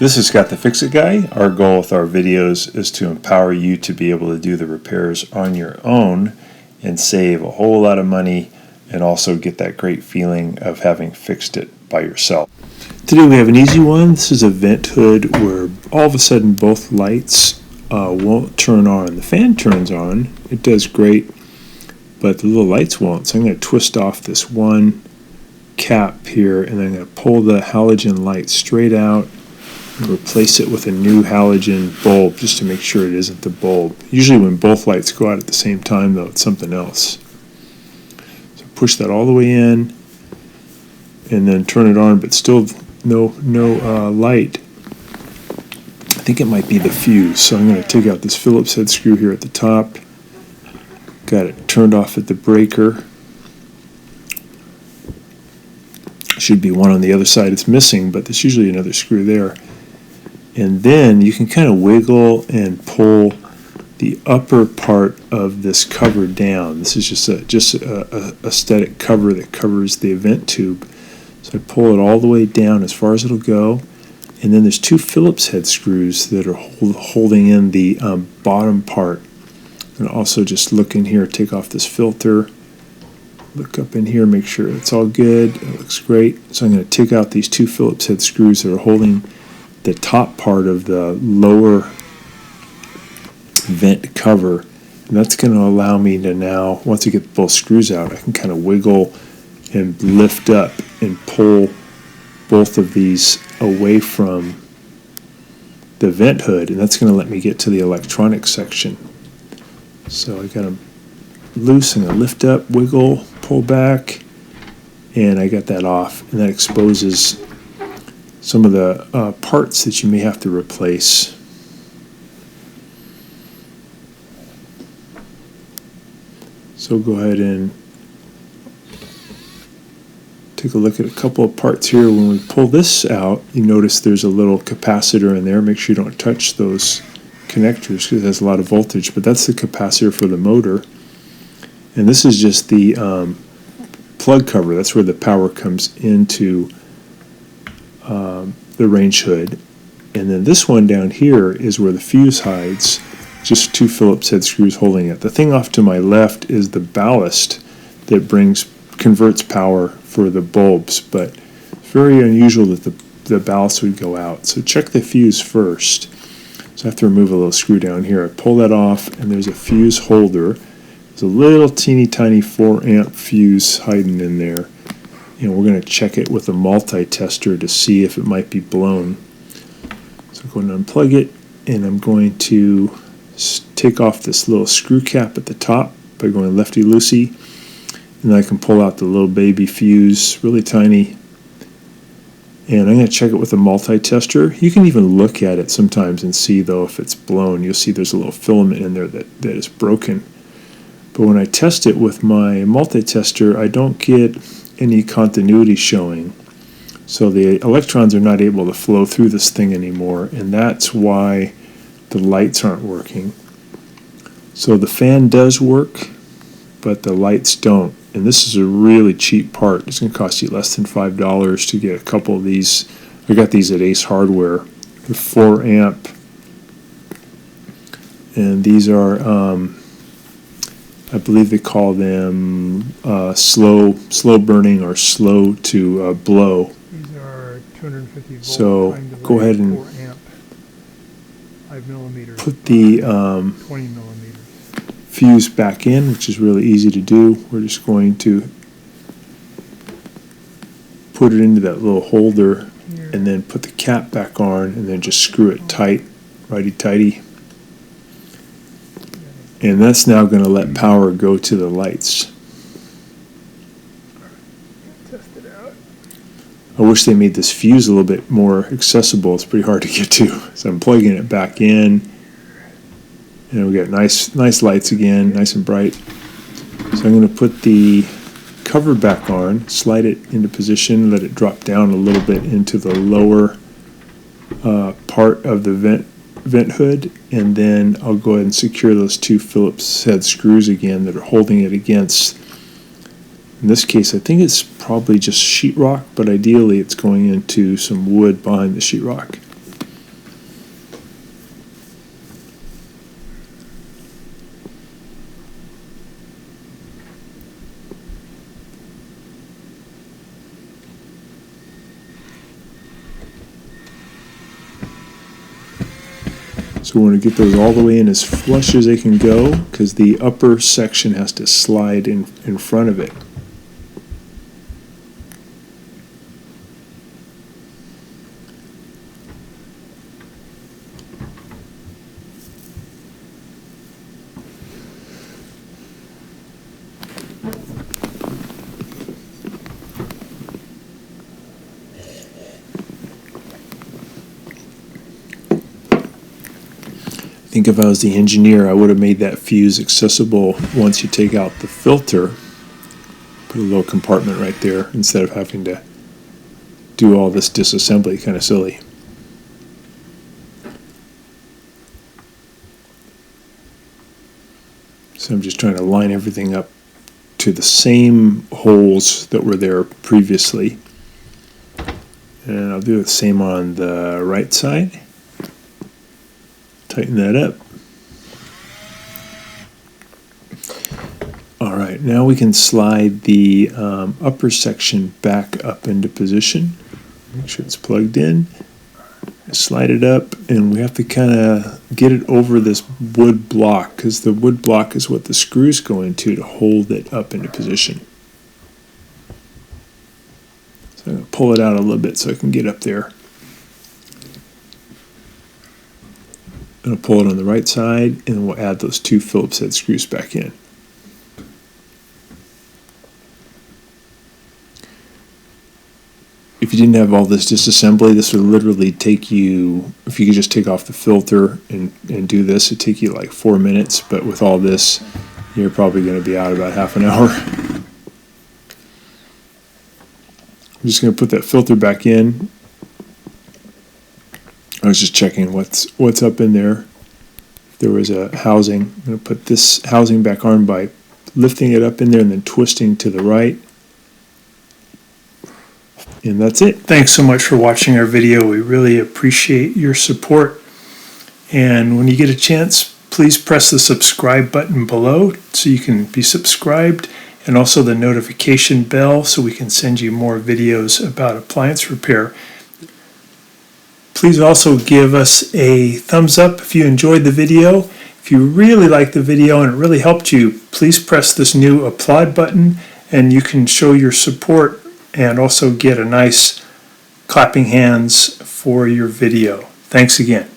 This is Scott the Fix-It Guy. Our goal with our videos is to empower you to be able to do the repairs on your own and save a whole lot of money and also get that great feeling of having fixed it by yourself. Today we have an easy one. This is a vent hood where all of a sudden both lights won't turn on. The fan turns on, it does great, but the little lights won't. So I'm going to twist off this one cap here and then I'm going to pull the halogen light straight out and replace it with a new halogen bulb just to make sure it isn't the bulb. Usually when both lights go out at the same time though, it's something else. So push that all the way in and then turn it on, but still no light. I think it might be the fuse, so I'm going to take out this Phillips head screw here at the top. Got it turned off at the breaker. Should be one on the other side. It's missing, but there's usually another screw there. And then you can kind of wiggle and pull the upper part of this cover down. This is just a static cover that covers the vent tube. So I pull it all the way down as far as it'll go. And then there's two Phillips head screws that are holding in the bottom part. And also just look in here, take off this filter. Look up in here, make sure it's all good. It looks great. So I'm going to take out these two Phillips head screws that are holding the top part of the lower vent cover, and that's going to allow me to now, once I get both screws out, I can kind of wiggle and lift up and pull both of these away from the vent hood, and that's going to let me get to the electronics section. So I got them loose and I lift up, wiggle, pull back, and I got that off, and that exposes some of the parts that you may have to replace. So go ahead and take a look at a couple of parts here. When we pull this out, you notice there's a little capacitor in there. Make sure you don't touch those connectors because it has a lot of voltage, but that's the capacitor for the motor. And this is just the plug cover. That's where the power comes into the range hood. And then this one down here is where the fuse hides, just two Phillips head screws holding it. The thing off to my left is the ballast that converts power for the bulbs, but it's very unusual that the ballast would go out. So check the fuse first. So I have to remove a little screw down here. I pull that off and there's a fuse holder. There's a little teeny tiny 4 amp fuse hiding in there. And we're going to check it with a multitester to see if it might be blown. So go ahead and unplug it, and I'm going to take off this little screw cap at the top by going lefty-loosey, and then I can pull out the little baby fuse, really tiny, and I'm going to check it with a multitester. You can even look at it sometimes and see though if it's blown. You'll see there's a little filament in there that is broken. But when I test it with my multitester, I don't get any continuity showing. So the electrons are not able to flow through this thing anymore, and that's why the lights aren't working. So the fan does work, but the lights don't. And this is a really cheap part. It's going to cost you less than $5 to get a couple of these. I got these at Ace Hardware. They're 4 amp. And these are I believe they call them slow burning or slow to blow. These are 250 volt. So go ahead and 4 amp, 5 millimeters. Put the 20 millimeters. Fuse back in, which is really easy to do. We're just going to put it into that little holder Here. and then put the cap back on and then just screw it tight, righty-tighty. And that's now going to let power go to the lights. Test it out. I wish they made this fuse a little bit more accessible. It's pretty hard to get to. So I'm plugging it back in. And we got nice lights again, nice and bright. So I'm going to put the cover back on, slide it into position, let it drop down a little bit into the lower part of the vent hood, and then I'll go ahead and secure those two Phillips head screws again that are holding it against. In this case, I think it's probably just sheetrock, but ideally it's going into some wood behind the sheetrock. So we want to get those all the way in as flush as they can go, because the upper section has to slide in front of it. I think if I was the engineer, I would have made that fuse accessible once you take out the filter. Put a little compartment right there instead of having to do all this disassembly. Kind of silly. So I'm just trying to line everything up to the same holes that were there previously. And I'll do the same on the right side. Tighten that up. All right, now we can slide the upper section back up into position. Make sure it's plugged in. Slide it up, and we have to kind of get it over this wood block, because the wood block is what the screws go into to hold it up into position. So I'm going to pull it out a little bit so I can get up there. I'm going to pull it on the right side, and we'll add those 2 Phillips head screws back in. If you didn't have all this disassembly, this would literally take you, if you could just take off the filter and do this, it'd take you like 4 minutes, but with all this, you're probably going to be out about half an hour. I'm just going to put that filter back in. I was just checking what's up in there. There was a housing. I'm going to put this housing back on by lifting it up in there and then twisting to the right. And that's it. Thanks so much for watching our video. We really appreciate your support. And when you get a chance, please press the subscribe button below so you can be subscribed, and also the notification bell so we can send you more videos about appliance repair. Please also give us a thumbs up if you enjoyed the video. If you really liked the video and it really helped you, please press this new applaud button and you can show your support and also get a nice clapping hands for your video. Thanks again.